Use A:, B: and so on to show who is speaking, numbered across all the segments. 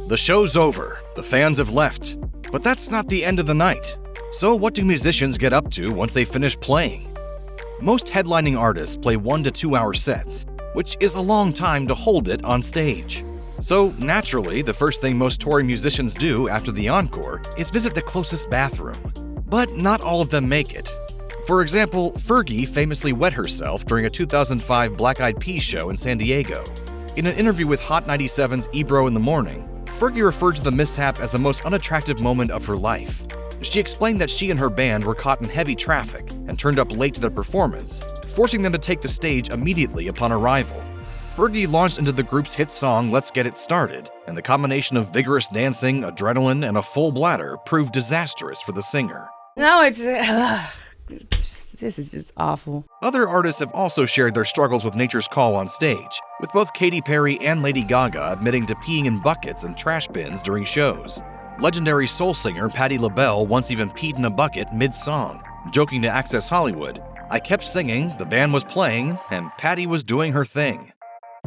A: The show's over, the fans have left, but that's not the end of the night. So what do musicians get up to once they finish playing? Most headlining artists play 1 to 2 hour sets, which is a long time to hold it on stage. So naturally, the first thing most touring musicians do after the encore is visit the closest bathroom. But not all of them make it. For example, Fergie famously wet herself during a 2005 Black Eyed Peas show in San Diego. In an interview with Hot 97's Ebro in the Morning, Fergie referred to the mishap as the most unattractive moment of her life. She explained that she and her band were caught in heavy traffic and turned up late to their performance, forcing them to take the stage immediately upon arrival. Fergie launched into the group's hit song Let's Get It Started, and the combination of vigorous dancing, adrenaline, and a full bladder proved disastrous for the singer.
B: No, this is just awful.
A: Other artists have also shared their struggles with nature's call on stage, with both Katy Perry and Lady Gaga admitting to peeing in buckets and trash bins during shows. Legendary soul singer Patti LaBelle once even peed in a bucket mid-song, joking to Access Hollywood, "I kept singing, the band was playing, and Patti was doing her thing."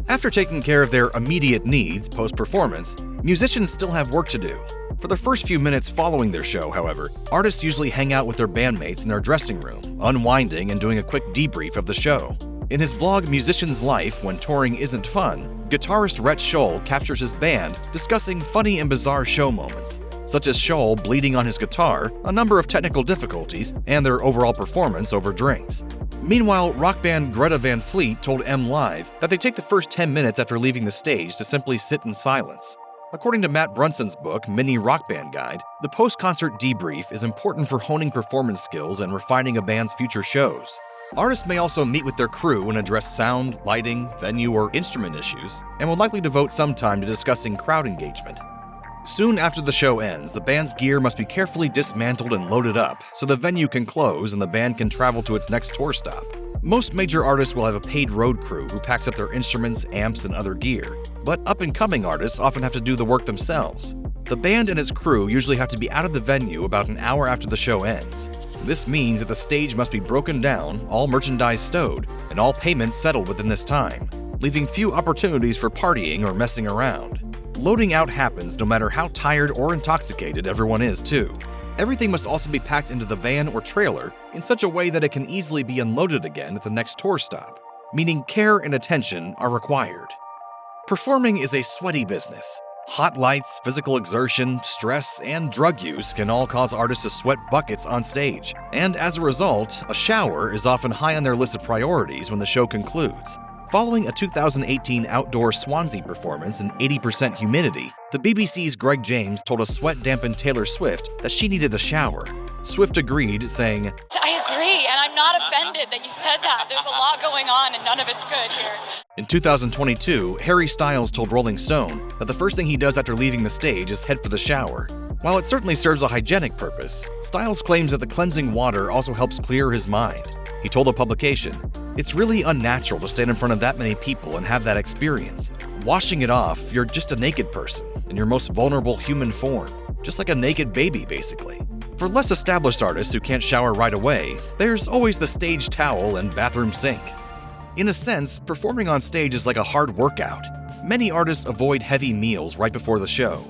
A: After taking care of their immediate needs post-performance, musicians still have work to do. For the first few minutes following their show, however, artists usually hang out with their bandmates in their dressing room, unwinding and doing a quick debrief of the show. In his vlog Musician's Life When Touring Isn't Fun, guitarist Rhett Scholl captures his band discussing funny and bizarre show moments, such as Scholl bleeding on his guitar, a number of technical difficulties, and their overall performance over drinks. Meanwhile, rock band Greta Van Fleet told M Live that they take the first 10 minutes after leaving the stage to simply sit in silence. According to Matt Brunson's book, Mini Rock Band Guide, the post-concert debrief is important for honing performance skills and refining a band's future shows. Artists may also meet with their crew and address sound, lighting, venue, or instrument issues, and will likely devote some time to discussing crowd engagement. Soon after the show ends, the band's gear must be carefully dismantled and loaded up so the venue can close and the band can travel to its next tour stop. Most major artists will have a paid road crew who packs up their instruments, amps, and other gear, but up-and-coming artists often have to do the work themselves. The band and its crew usually have to be out of the venue about an hour after the show ends. This means that the stage must be broken down, all merchandise stowed, and all payments settled within this time, leaving few opportunities for partying or messing around. Loading out happens no matter how tired or intoxicated everyone is, too. Everything must also be packed into the van or trailer in such a way that it can easily be unloaded again at the next tour stop, meaning care and attention are required. Performing is a sweaty business. Hot lights, physical exertion, stress, and drug use can all cause artists to sweat buckets on stage, and as a result, a shower is often high on their list of priorities when the show concludes. Following a 2018 outdoor Swansea performance in 80% humidity, the BBC's Greg James told a sweat-dampened Taylor Swift that she needed a shower. Swift agreed, saying,
C: "I agree, and I'm not offended that you said that. There's a lot going on, and none of it's good here."
A: In 2022, Harry Styles told Rolling Stone that the first thing he does after leaving the stage is head for the shower. While it certainly serves a hygienic purpose, Styles claims that the cleansing water also helps clear his mind. He told the publication, "It's really unnatural to stand in front of that many people and have that experience. Washing it off, you're just a naked person, in your most vulnerable human form. Just like a naked baby, basically." For less established artists who can't shower right away, there's always the stage towel and bathroom sink. In a sense, performing on stage is like a hard workout. Many artists avoid heavy meals right before the show.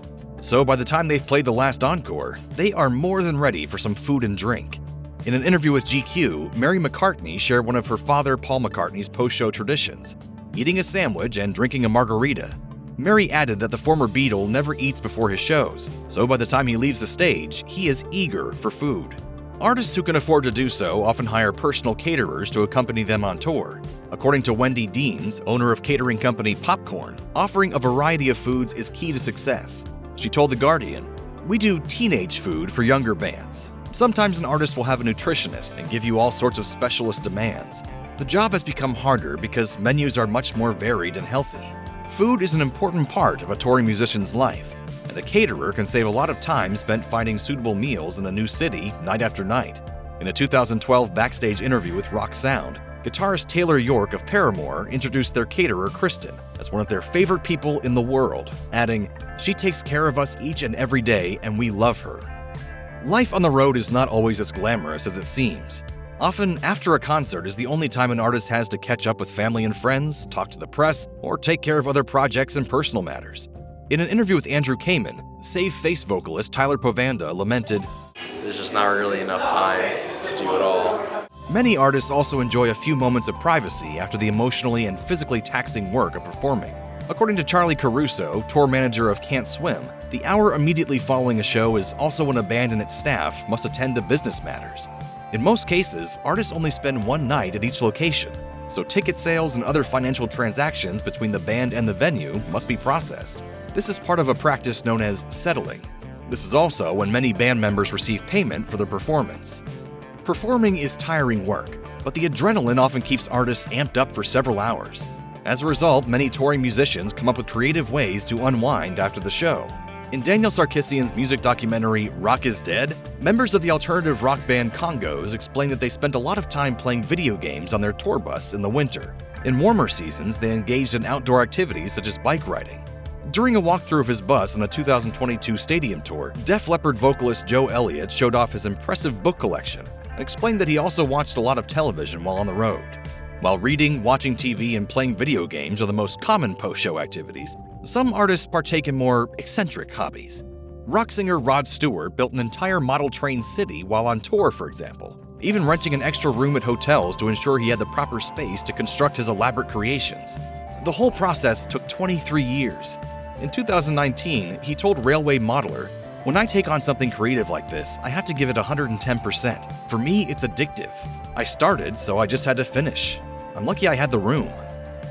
A: So by the time they've played the last encore, they are more than ready for some food and drink. In an interview with GQ, Mary McCartney shared one of her father Paul McCartney's post-show traditions, eating a sandwich and drinking a margarita. Mary added that the former Beatle never eats before his shows, so by the time he leaves the stage, he is eager for food. Artists who can afford to do so often hire personal caterers to accompany them on tour. According to Wendy Deans, owner of catering company Popcorn, offering a variety of foods is key to success. She told The Guardian, "We do teenage food for younger bands. Sometimes an artist will have a nutritionist and give you all sorts of specialist demands. The job has become harder because menus are much more varied and healthy. Food is an important part of a touring musician's life, and a caterer can save a lot of time spent finding suitable meals in a new city night after night." In a 2012 backstage interview with Rock Sound, guitarist Taylor York of Paramore introduced their caterer Kristen as one of their favorite people in the world, adding, "She takes care of us each and every day, and we love her." Life on the road is not always as glamorous as it seems. Often, after a concert is the only time an artist has to catch up with family and friends, talk to the press, or take care of other projects and personal matters. In an interview with Andrew Kamen, Save Face vocalist Tyler Povanda lamented,
B: "There's just not really enough time to do it all."
A: Many artists also enjoy a few moments of privacy after the emotionally and physically taxing work of performing. According to Charlie Caruso, tour manager of Can't Swim, the hour immediately following a show is also when a band and its staff must attend to business matters. In most cases, artists only spend one night at each location, so ticket sales and other financial transactions between the band and the venue must be processed. This is part of a practice known as settling. This is also when many band members receive payment for their performance. Performing is tiring work, but the adrenaline often keeps artists amped up for several hours. As a result, many touring musicians come up with creative ways to unwind after the show. In Daniel Sarkissian's music documentary Rock is Dead, members of the alternative rock band Congos explain that they spent a lot of time playing video games on their tour bus in the winter. In warmer seasons, they engaged in outdoor activities such as bike riding. During a walkthrough of his bus on a 2022 stadium tour, Def Leppard vocalist Joe Elliott showed off his impressive book collection and explained that he also watched a lot of television while on the road. While reading, watching TV, and playing video games are the most common post-show activities, some artists partake in more eccentric hobbies. Rock singer Rod Stewart built an entire model train city while on tour, for example, even renting an extra room at hotels to ensure he had the proper space to construct his elaborate creations. The whole process took 23 years. In 2019, he told Railway Modeler, "When I take on something creative like this, I have to give it 110%. For me, it's addictive. I started, so I just had to finish. I'm lucky I had the room."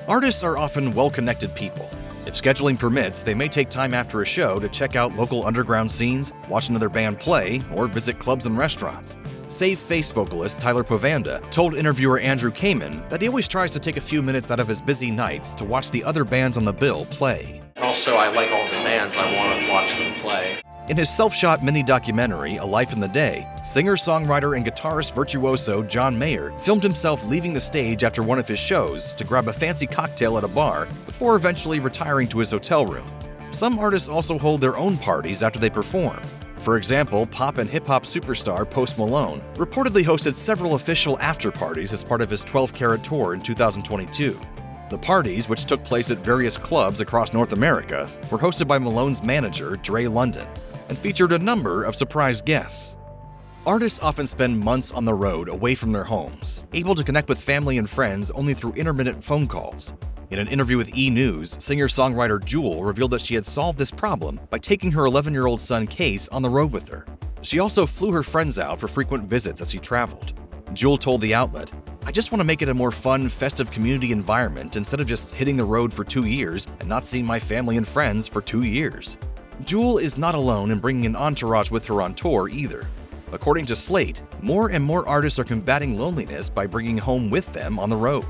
A: Artists are often well-connected people. If scheduling permits, they may take time after a show to check out local underground scenes, watch another band play, or visit clubs and restaurants. Save Face vocalist Tyler Povanda told interviewer Andrew Kamen that he always tries to take a few minutes out of his busy nights to watch the other bands on the bill play.
B: Also, I like all the bands. I want to watch them play.
A: In his self-shot mini-documentary, A Life in the Day, singer-songwriter and guitarist virtuoso John Mayer filmed himself leaving the stage after one of his shows to grab a fancy cocktail at a bar before eventually retiring to his hotel room. Some artists also hold their own parties after they perform. For example, pop and hip-hop superstar Post Malone reportedly hosted several official after-parties as part of his 12-carat tour in 2022. The parties, which took place at various clubs across North America, were hosted by Malone's manager, Dre London, and featured a number of surprise guests. Artists often spend months on the road away from their homes, able to connect with family and friends only through intermittent phone calls. In an interview with E! News, singer-songwriter Jewel revealed that she had solved this problem by taking her 11-year-old son Case on the road with her. She also flew her friends out for frequent visits as she traveled. Jewel told the outlet, "I just want to make it a more fun, festive community environment instead of just hitting the road for 2 years and not seeing my family and friends for 2 years." Jewel is not alone in bringing an entourage with her on tour either. According to Slate, more and more artists are combating loneliness by bringing home with them on the road.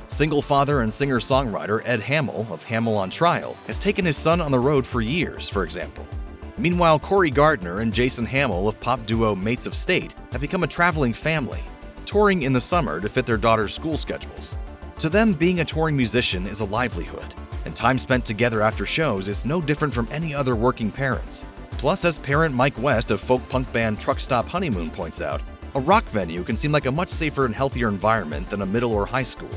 A: Single father and singer-songwriter Ed Hamill of Hamill on Trial has taken his son on the road for years, for example. Meanwhile, Corey Gardner and Jason Hamill of pop duo Mates of State have become a traveling family, touring in the summer to fit their daughter's school schedules. To them, being a touring musician is a livelihood, and time spent together after shows is no different from any other working parents. Plus, as parent Mike West of folk punk band Truck Stop Honeymoon points out, a rock venue can seem like a much safer and healthier environment than a middle or high school.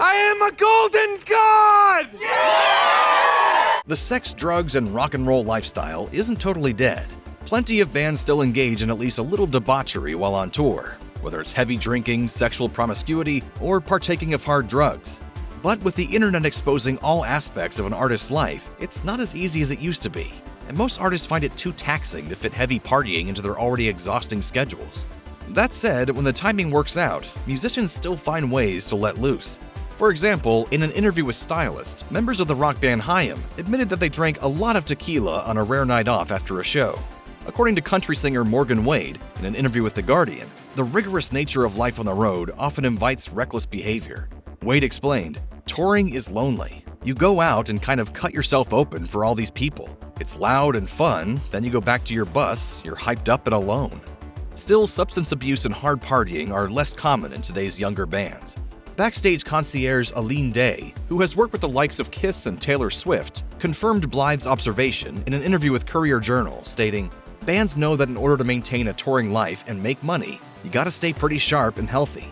D: I am a golden god! Yeah!
A: The sex, drugs, and rock and roll lifestyle isn't totally dead. Plenty of bands still engage in at least a little debauchery while on tour, whether it's heavy drinking, sexual promiscuity, or partaking of hard drugs. But with the internet exposing all aspects of an artist's life, it's not as easy as it used to be, and most artists find it too taxing to fit heavy partying into their already exhausting schedules. That said, when the timing works out, musicians still find ways to let loose. For example, in an interview with Stylist, members of the rock band Haim admitted that they drank a lot of tequila on a rare night off after a show. According to country singer Morgan Wade, in an interview with The Guardian, the rigorous nature of life on the road often invites reckless behavior. Wade explained, "Touring is lonely. You go out and kind of cut yourself open for all these people. It's loud and fun, then you go back to your bus, you're hyped up and alone." Still, substance abuse and hard partying are less common in today's younger bands. Backstage concierge Aline Day, who has worked with the likes of Kiss and Taylor Swift, confirmed Blythe's observation in an interview with Courier Journal, stating, "Bands know that in order to maintain a touring life and make money, you gotta stay pretty sharp and healthy."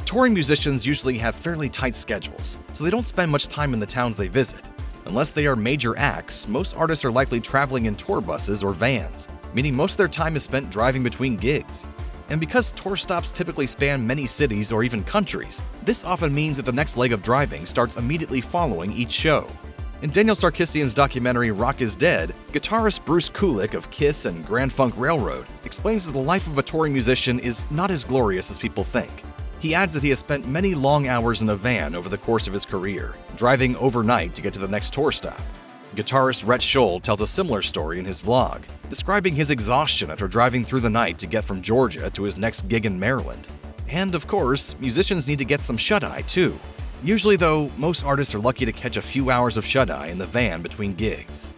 A: Touring musicians usually have fairly tight schedules, so they don't spend much time in the towns they visit. Unless they are major acts, most artists are likely traveling in tour buses or vans, meaning most of their time is spent driving between gigs. And because tour stops typically span many cities or even countries, this often means that the next leg of driving starts immediately following each show. In Daniel Sarkisian's documentary Rock is Dead, guitarist Bruce Kulick of Kiss and Grand Funk Railroad explains that the life of a touring musician is not as glorious as people think. He adds that he has spent many long hours in a van over the course of his career, driving overnight to get to the next tour stop. Guitarist Rhett Scholl tells a similar story in his vlog, describing his exhaustion after driving through the night to get from Georgia to his next gig in Maryland. And of course, musicians need to get some shut-eye too. Usually though, most artists are lucky to catch a few hours of shut-eye in the van between gigs.